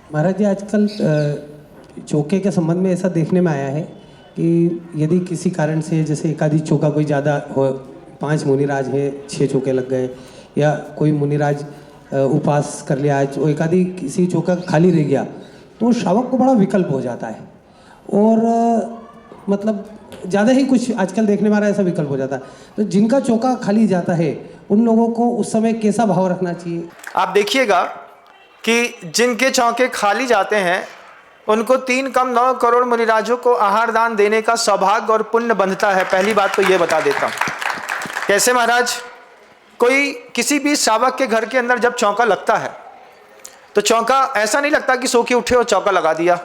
महाराज जी, आजकल चौके के संबंध में ऐसा देखने में आया है कि यदि किसी कारण से जैसे एक आधी चौका कोई ज़्यादा हो, 5 मुनिराज हैं 6 चौके लग गए, या कोई मुनिराज उपवास कर लिया आज, एक आधी किसी चौका खाली रह गया, तो श्रावक को बड़ा विकल्प हो जाता है और मतलब ज़्यादा ही कुछ आजकल देखने में आ रहा है, ऐसा विकल्प हो जाता है। तो जिनका चौका खाली जाता है उन लोगों को उस समय कैसा भाव रखना चाहिए? आप देखिएगा कि जिनके चौके खाली जाते हैं उनको 3 कम 9 करोड़ मुनिराजों को आहार दान देने का सौभाग्य और पुण्य बंधता है। पहली बात तो ये बता देता हूँ। कैसे महाराज, कोई किसी भी श्रावक के घर के अंदर जब चौका लगता है तो चौका ऐसा नहीं लगता कि सो के उठे और चौका लगा दिया।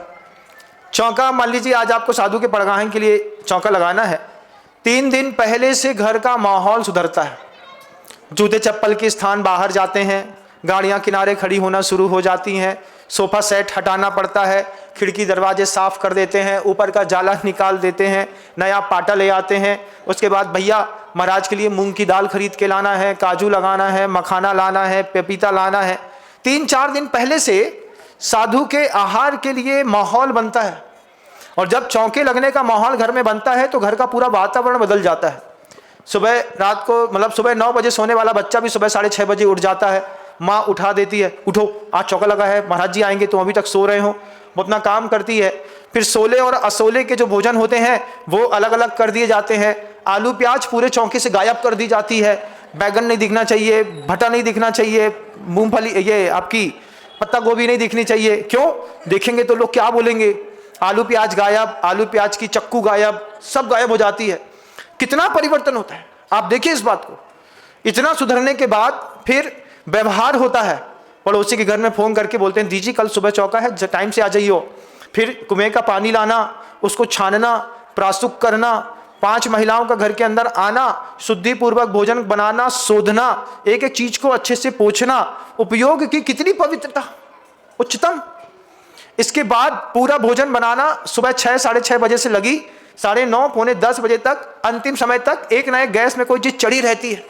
चौका मान लीजिए आज आपको साधु के पड़गाहन के लिए चौका लगाना है, 3 दिन पहले से घर का माहौल सुधरता है। जूते चप्पल के स्थान बाहर जाते हैं, गाड़ियां किनारे खड़ी होना शुरू हो जाती हैं, सोफा सेट हटाना पड़ता है, खिड़की दरवाजे साफ कर देते हैं, ऊपर का जाला निकाल देते हैं, नया पाटा ले आते हैं। उसके बाद भैया महाराज के लिए मूंग की दाल खरीद के लाना है, काजू लगाना है, मखाना लाना है, पपीता लाना है। 3-4 दिन पहले से साधु के आहार के लिए माहौल बनता है। और जब चौके लगने का माहौल घर में बनता है तो घर का पूरा वातावरण बदल जाता है। सुबह रात को मतलब सुबह 9 बजे सोने वाला बच्चा भी सुबह 6:30 बजे उठ जाता है। माँ उठा देती है, उठो आज चौका लगा है, महाराज जी आएंगे, तुम अभी तक सो रहे हो, वो अपना काम करती है। फिर सोले और असोले के जो भोजन होते हैं वो अलग अलग कर दिए जाते हैं। आलू प्याज पूरे चौके से गायब कर दी जाती है, बैगन नहीं दिखना चाहिए, भट्टा नहीं दिखना चाहिए, मूंगफली ये आपकी पत्ता गोभी नहीं दिखनी चाहिए। क्यों? देखेंगे तो लोग क्या बोलेंगे। आलू प्याज गायब, आलू प्याज की चक्कू गायब, सब गायब हो जाती है। कितना परिवर्तन होता है आप देखिए इस बात को। इतना सुधरने के बाद फिर व्यवहार होता है। पड़ोसी के घर में फोन करके बोलते हैं दीजिए कल सुबह चौका है, टाइम से आ जाइए। फिर कुएं का पानी लाना, उसको छानना, प्रासुक करना, 5 महिलाओं का घर के अंदर आना, शुद्धि पूर्वक भोजन बनाना, शोधना, एक एक चीज को अच्छे से पोंछना, उपयोग की कितनी पवित्रता, उच्चतम। इसके बाद पूरा भोजन बनाना सुबह 6-6:30 बजे से लगी 9:30 पौने 10 बजे तक, अंतिम समय तक एक ना एक गैस में कोई चीज चढ़ी रहती है।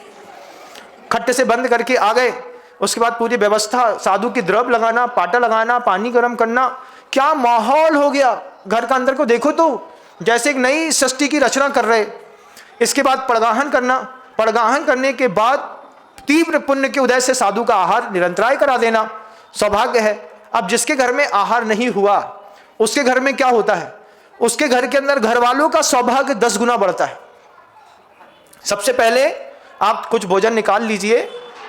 खट्टे से बंद करके आ गए, उसके बाद पूरी व्यवस्था, साधु की द्रव लगाना, पाटा लगाना, पानी गर्म करना, क्या माहौल हो गया घर का। अंदर को देखो तो जैसे एक नई सृष्टि की रचना कर रहे। इसके बाद पड़गाहन करना, पड़गाहन करने के बाद तीव्र पुण्य के उदय से साधु का आहार निरंतराय करा देना सौभाग्य है। अब जिसके घर में आहार नहीं हुआ उसके घर में क्या होता है, उसके घर के अंदर घर वालों का सौभाग्य 10 गुना बढ़ता है। सबसे पहले आप कुछ भोजन निकाल लीजिए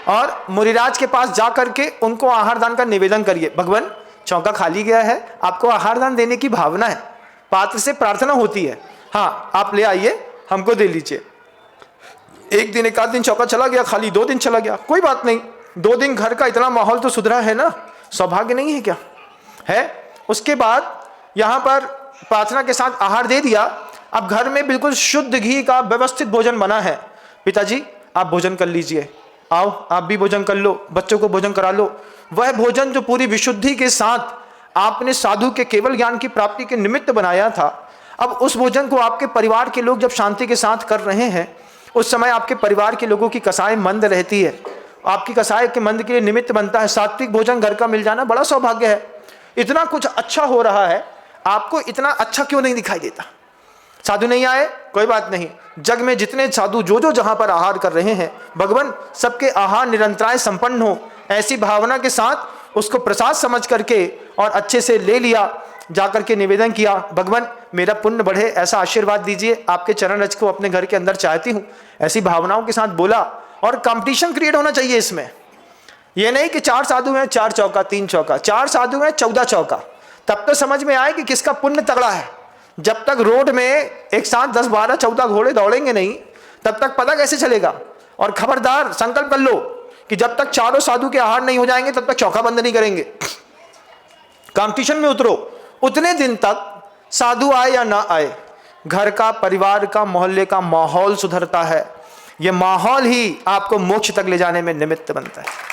और मुनिराज के पास जा करके उनको आहार दान का निवेदन करिए। भगवान चौका खाली गया है, आपको आहार दान देने की भावना है, पात्र से प्रार्थना होती है, हाँ आप ले आइए, हमको दे लीजिए। 1 दिन 1 आध दिन चौका चला गया खाली, 2 दिन चला गया, कोई बात नहीं, 2 दिन घर का इतना माहौल तो सुधरा है ना, सौभाग्य नहीं है क्या है। उसके बाद यहाँ पर प्रार्थना के साथ आहार दे दिया। अब घर में बिल्कुल शुद्ध घी का व्यवस्थित भोजन बना है, पिताजी आप भोजन कर लीजिए, आओ आप भी भोजन कर लो, बच्चों को भोजन करा लो। वह भोजन जो पूरी विशुद्धि के साथ आपने साधु के केवल ज्ञान की प्राप्ति के निमित्त बनाया था, अब उस भोजन को आपके परिवार के लोग जब शांति के साथ कर रहे हैं, उस समय आपके परिवार के लोगों की कसाई मंद रहती है, आपकी कसाई के मंद के लिए निमित्त बनता है। सात्विक भोजन घर का मिल जाना बड़ा सौभाग्य है। इतना कुछ अच्छा हो रहा है, आपको इतना अच्छा क्यों नहीं दिखाई देता? साधु नहीं आए कोई बात नहीं, जग में जितने साधु जो जो जहां पर आहार कर रहे हैं, भगवान सबके आहार निरंतराय संपन्न हो, ऐसी भावना के साथ उसको प्रसाद समझ करके और अच्छे से ले लिया, जाकर के निवेदन किया, भगवान मेरा पुण्य बढ़े ऐसा आशीर्वाद दीजिए, आपके चरण रज को अपने घर के अंदर चाहती हूँ, ऐसी भावनाओं के साथ बोला। और कंपटीशन क्रिएट होना चाहिए इसमें। यह नहीं कि 4 साधु हैं 4 चौका 3 चौका, 4 साधु हैं 14 चौका, तब तो समझ में आए कि किसका पुण्य तगड़ा है। जब तक रोड में एक साथ 10, 12, 14 घोड़े दौड़ेंगे नहीं, तब तक पता कैसे चलेगा। और खबरदार संकल्प कर लो कि जब तक चारों साधु के आहार नहीं हो जाएंगे तब तक चौका बंद नहीं करेंगे। कंपटीशन में उतरो, उतने दिन तक साधु आए या ना आए, घर का, परिवार का, मोहल्ले का माहौल सुधरता है। यह माहौल ही आपको मोक्ष तक ले जाने में निमित्त बनता है।